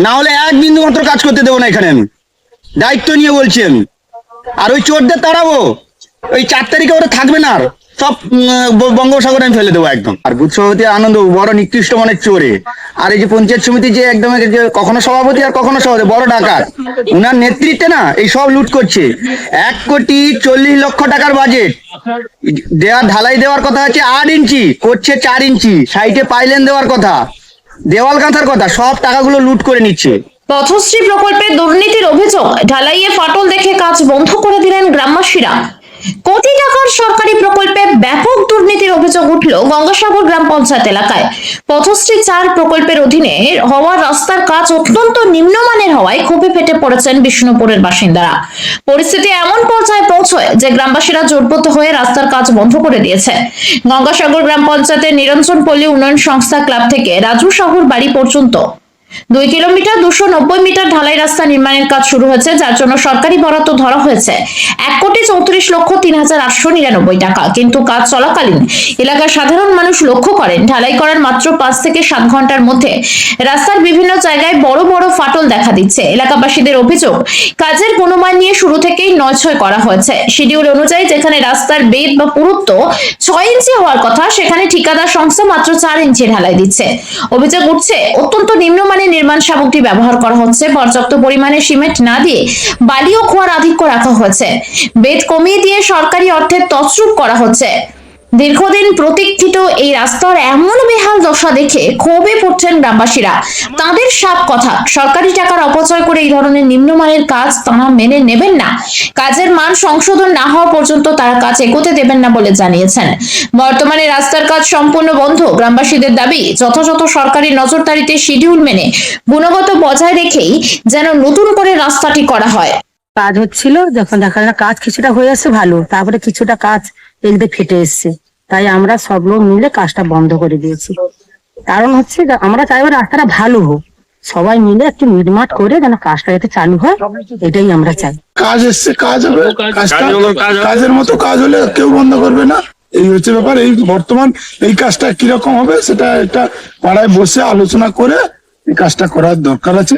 না হলে এক বিন্দু মাত্র কাজ করতে দেবো না এখানে। আমি দায়িত্ব নিয়ে বলছি আমি। আর ওই চোরদের তাড়াবো, ওই 4 তারিখে ওরা থাকবে না, আর সব বঙ্গোপসাগরে আমি ফেলে দেবো একদম। আর বুথ সভাপতি আনন্দ বড় নিকৃষ্ট মনের চোরে। আর এই যে পঞ্চায়েত সমিতি যে একদম কখনো সভাপতি আর কখনো সভাপতি বড় ডাকাত, উনার নেতৃত্বে না এই সব লুট করছে। 1,40,00,000 টাকার বাজেট ঢালাই দেওয়ার কথা আছে 8 ইঞ্চি, করছে 4 ইঞ্চি, সাইডে পাইলেন দেওয়ার কথা, দেওয়াল গাঁথার কথা, সব টাকাগুলো লুট করে নিচ্ছে। পথশ্রী প্রকল্পে দুর্নীতির অভিযোগ, ঢালাইয়ে ফাটল দেখে কাজ বন্ধ করে দিলেন গ্রামবাসীরা। কোটি টাকার সরকারি প্রকল্পে ব্যাপক দুর্নীতির অভিযোগ উঠল গঙ্গাসাগর গ্রাম পঞ্চায়েত এলাকায়। পথশ্রী 4 প্রকল্পের অধীনে হওয়া রাস্তার কাজ অত্যন্ত নিম্নমানের হওয়ায় ক্ষোভে ফেটে পড়েছেন বিষ্ণুপুরের বাসিন্দারা। পরিস্থিতি এমন পর্যায়ে পৌঁছয় যে গ্রামবাসীরা জোরপোত হয়ে রাস্তার কাজ বন্ধ করে দিয়েছে। গঙ্গাসাগর গ্রাম পঞ্চায়েতের নিরঞ্জন পল্লী উন্নয়ন সংস্থা ক্লাব থেকে রাজু সাহুর বাড়ি পর্যন্ত 2 কিলোমিটার 290 মিটার ঢালাই রাস্তা নির্মাণের কাজ শুরু হয়েছে, যার জন্য সরকারি বরাদ্দ ধরা হয়েছে 1,34,03,899 টাকা। কিন্তু কাজ চলাকালীন এলাকার সাধারণ মানুষ লক্ষ্য করেন ঢালাই করার মাত্র 5 থেকে 7 ঘন্টার মধ্যে রাস্তার বিভিন্ন জায়গায় বড় বড় ফাটল দেখা দিচ্ছে। এলাকাবাসীদের অভিযোগ, কাজের গুণমান নিয়ে শুরু থেকেই নয়ছয় করা হয়েছে। শিডিউল অনুযায়ী যেখানে রাস্তার বেধ বা পুরুত্ব 6 ইঞ্চি হওয়ার কথা, সেখানে ঠিকাদার সংস্থা মাত্র 4 ইঞ্চি ঢালাই দিচ্ছে। অভিযোগ উঠছে অত্যন্ত নিম্নমানের নির্মাণ সামগ্রী ব্যবহার করা হচ্ছে, পর্যাপ্ত পরিমাণে সিমেন্ট না দিয়ে বালি ও খোয়ার আধিক্য রাখা হয়েছে, বেদ কমিয়ে দিয়ে সরকারি অর্থে তছরূপ করা হচ্ছে। দীর্ঘদিন প্রতীক্ষিত এই রাস্তার এমন বেহাল দশা দেখে ক্ষোভে পড়ছেন গ্রামবাসীরা। তাদের সাফ কথা, সরকারি টাকার অপচয় করে এই ধরনের নিম্নমানের কাজ তারা মেনে নেবেন না। কাজের মান সংশোধন না হওয়া পর্যন্ত তারা কাজ এগোতে দেবেন না বলে জানিয়েছেন। বর্তমানে রাস্তার কাজ সম্পূর্ণ বন্ধ। গ্রামবাসীদের দাবি, যথাযথ সরকারি নজরদারিতে শিডিউল মেনে গুণগত বজায় রেখেই যেন নতুন করে রাস্তাটি করা হয়। কাজ হচ্ছিল, যখন দেখা যায় কাজ কিছুটা হয়ে আসছে ভালো, তারপরে কিছুটা কাজ এলদে ফেটে এসছে, তাই আমরা সব লোক মিলে কাজটা বন্ধ করে দিয়েছি। কারণ হচ্ছে আমরা চাইবো রাস্তাটা ভালো হোক, সবাই মিলে একটু মিটমাট করে যেন কাজটা যাতে চালু হয়, এটাই আমরা চাই। কাজ এসছে, কাজ হবে, কাজের মতো কাজ হলে কেউ বন্ধ করবে না, এই হচ্ছে ব্যাপার। এই বর্তমান এই কাজটা কিরকম হবে সেটা একটা পাড়ায় বসে আলোচনা করে এই কাজটা করার দরকার আছে।